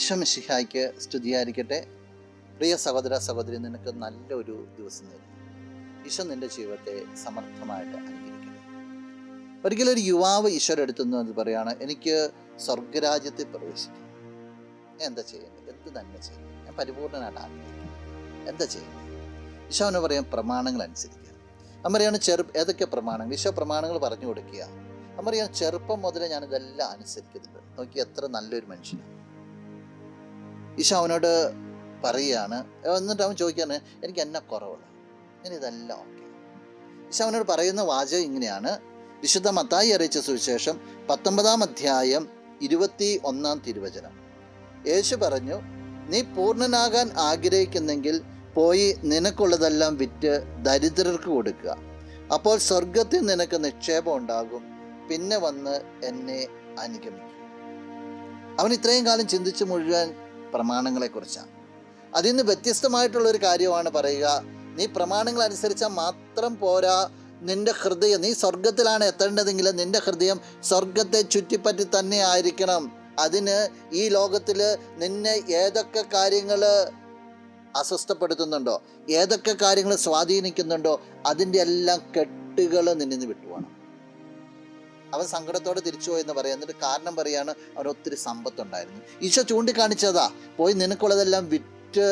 ഈശോ മിശിഹായ്ക്ക് സ്തുതിയായിരിക്കട്ടെ. പ്രിയ സഹോദര സഹോദരി, നിനക്ക് നല്ലൊരു ദിവസം നേരുന്നു. ഈശോ നിന്റെ ജീവിതത്തെ സമർത്ഥമായിട്ട് അനുഗ്രഹിക്കട്ടെ. ഒരിക്കലും ഒരു യുവാവ് ഈശോയുടെ അടുത്തുനിന്ന് പറയാണ്, എനിക്ക് സ്വർഗരാജ്യത്തിൽ പ്രവേശിക്കണം. ഞാൻ എന്താ ചെയ്യുന്നത്? എന്ത് തന്നെ ചെയ്യുന്നത്? ഞാൻ പരിപൂർണനായിട്ട് ആഗ്രഹിക്കുന്നു. എന്താ ചെയ്യുന്നത്? ഈശോ അവന് പറയാം, പ്രമാണങ്ങൾ അനുസരിക്കുക. അവൻ പറയാണ്, ഏതൊക്കെ പ്രമാണങ്ങൾ? ഈശോ പ്രമാണങ്ങൾ പറഞ്ഞു കൊടുക്കുക. അവൻ പറയാം, ചെറുപ്പം മുതലേ ഞാനിതെല്ലാം അനുസരിക്കുന്നുണ്ട്. നോക്കി, എത്ര നല്ലൊരു മനുഷ്യനാണ്. ഈശോ അവനോട് പറയുകയാണ്. എന്നിട്ട് അവൻ ചോദിക്കുകയാണ്, എനിക്ക് എന്നാ കുറവുള്ളത്? ഞാൻ ഇതെല്ലാം ഓക്കെ. ഈശോ അവനോട് പറയുന്ന വാചകം ഇങ്ങനെയാണ്. വിശുദ്ധ മത്തായി അറിയിച്ച സുവിശേഷം 19 അധ്യായം 21 തിരുവചനം. യേശു പറഞ്ഞു, നീ പൂർണ്ണനാകാൻ ആഗ്രഹിക്കുന്നെങ്കിൽ പോയി നിനക്കുള്ളതെല്ലാം വിറ്റ് ദരിദ്രർക്ക് കൊടുക്കുക. അപ്പോൾ സ്വർഗത്തിൽ നിനക്ക് നിക്ഷേപം ഉണ്ടാകും. പിന്നെ വന്ന് എന്നെ അനുഗമിക്കുക. അവൻ ഇത്രയും കാലം ചിന്തിച്ച് മുഴുവൻ പ്രമാണങ്ങളെക്കുറിച്ചാണ്. അതിൽ നിന്ന് വ്യത്യസ്തമായിട്ടുള്ളൊരു കാര്യമാണ് പറയുക. നീ പ്രമാണങ്ങൾ അനുസരിച്ചാൽ മാത്രം പോരാ, നിന്റെ ഹൃദയം, നീ സ്വർഗത്തിലാണ് എത്തേണ്ടതെങ്കിൽ നിന്റെ ഹൃദയം സ്വർഗത്തെ ചുറ്റിപ്പറ്റി തന്നെ ആയിരിക്കണം. അതിന് ഈ ലോകത്തിൽ നിന്നെ ഏതൊക്കെ കാര്യങ്ങൾ അസ്വസ്ഥപ്പെടുത്തുന്നുണ്ടോ, ഏതൊക്കെ കാര്യങ്ങൾ സ്വാധീനിക്കുന്നുണ്ടോ, അതിൻ്റെ എല്ലാം കെട്ടുകൾ നിന്നിന്ന് വിട്ടുപോകണം. അവൻ സങ്കടത്തോടെ തിരിച്ചു പോയെന്ന് പറയാം. എന്നിട്ട് കാരണം പറയാണ്, അവൻ ഒത്തിരി സമ്പത്തുണ്ടായിരുന്നു. ഈശോ ചൂണ്ടിക്കാണിച്ചതാ, പോയി നിനക്കുള്ളതെല്ലാം വിറ്റ്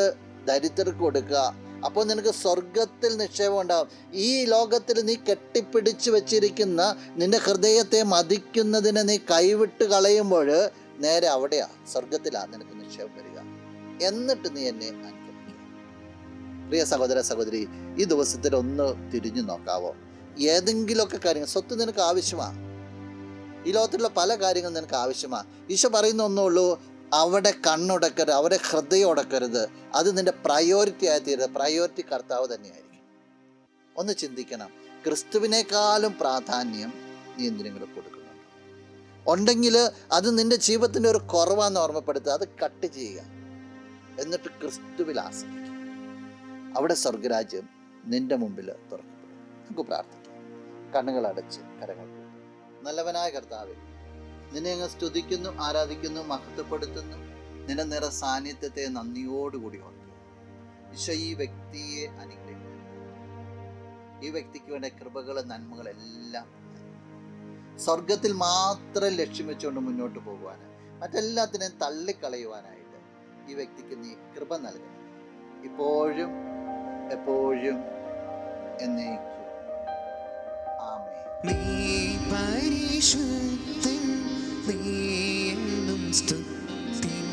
ദരിദ്രർക്ക് കൊടുക്കുക. അപ്പോൾ നിനക്ക് സ്വർഗത്തിൽ നിക്ഷേപം ഉണ്ടാകും. ഈ ലോകത്തിൽ നീ കെട്ടിപ്പിടിച്ച് വെച്ചിരിക്കുന്ന നിന്റെ ഹൃദയത്തെ മതിക്കുന്നതിന് നീ കൈവിട്ട് കളയുമ്പോൾ നേരെ അവിടെയാ, സ്വർഗത്തിലാണ് നിനക്ക് നിക്ഷേപം വരിക. എന്നിട്ട് നീ എന്നെ അനുഗമിക്കുക. പ്രിയ സഹോദര സഹോദരി, ഈ ദിവസത്തിൽ ഒന്ന് തിരിഞ്ഞു നോക്കാവോ? ഏതെങ്കിലുമൊക്കെ കാര്യങ്ങൾ, സ്വത്ത് നിനക്ക് ആവശ്യമാണ്. ഈ ലോകത്തിലുള്ള പല കാര്യങ്ങളും നിനക്ക് ആവശ്യമാണ്. ഈശോ പറയുന്ന ഒന്നുള്ളൂ, അവിടെ കണ്ണുടക്കരുത്, അവിടെ ഹൃദയം ഉടക്കരുത്. അത് നിന്റെ പ്രയോറിറ്റി ആയി തീരരുത്. പ്രയോറിറ്റി കർത്താവ് തന്നെയായിരിക്കും. ഒന്ന് ചിന്തിക്കണം, ക്രിസ്തുവിനേക്കാളും പ്രാധാന്യം നീ എന്തിനെങ്കിലും കൊടുക്കുന്നുണ്ടോ? ഉണ്ടെങ്കിൽ അത് നിന്റെ ജീവിതത്തിൻ്റെ ഒരു കുറവാന്ന് ഓർമ്മപ്പെടുത്തുക. അത് കട്ട് ചെയ്യുക. എന്നിട്ട് ക്രിസ്തുവിൽ ആശ്രയിക്കുക. അവിടെ സ്വർഗരാജ്യം നിന്റെ മുമ്പിൽ തുറക്കപ്പെടും. നമുക്ക് പ്രാർത്ഥിക്കാം. കണ്ണുകൾ അടച്ച് കരങ്ങൾ. നല്ലവനായ കർത്താവേ, നിന്നെ അങ്ങ് സ്തുതിക്കുന്നു, ആരാധിക്കുന്നു, മഹത്വപ്പെടുത്തുന്നു. നിന്റെ നിറ സാന്നിധ്യത്തെ നന്ദിയോടുകൂടി ഓർക്കുക. ഈശോ ഈ വ്യക്തിയെ അനുഗ്രഹിക്കുന്നു. ഈ വ്യക്തിക്ക് വേണ്ട കൃപകൾ, നന്മകളെല്ലാം സ്വർഗത്തിൽ മാത്രം ലക്ഷ്യം വെച്ചുകൊണ്ട് മുന്നോട്ട് പോകുവാൻ, മറ്റെല്ലാത്തിനെയും തള്ളിക്കളയുവാനായിട്ട് ഈ വ്യക്തിക്ക് നീ കൃപ നൽകണം. ഇപ്പോഴും എപ്പോഴും എന്നേക്കും. ആമേൻ. നീ പരിശുദ്ധൻ, നീ എന്നും സ്തുതിൻ.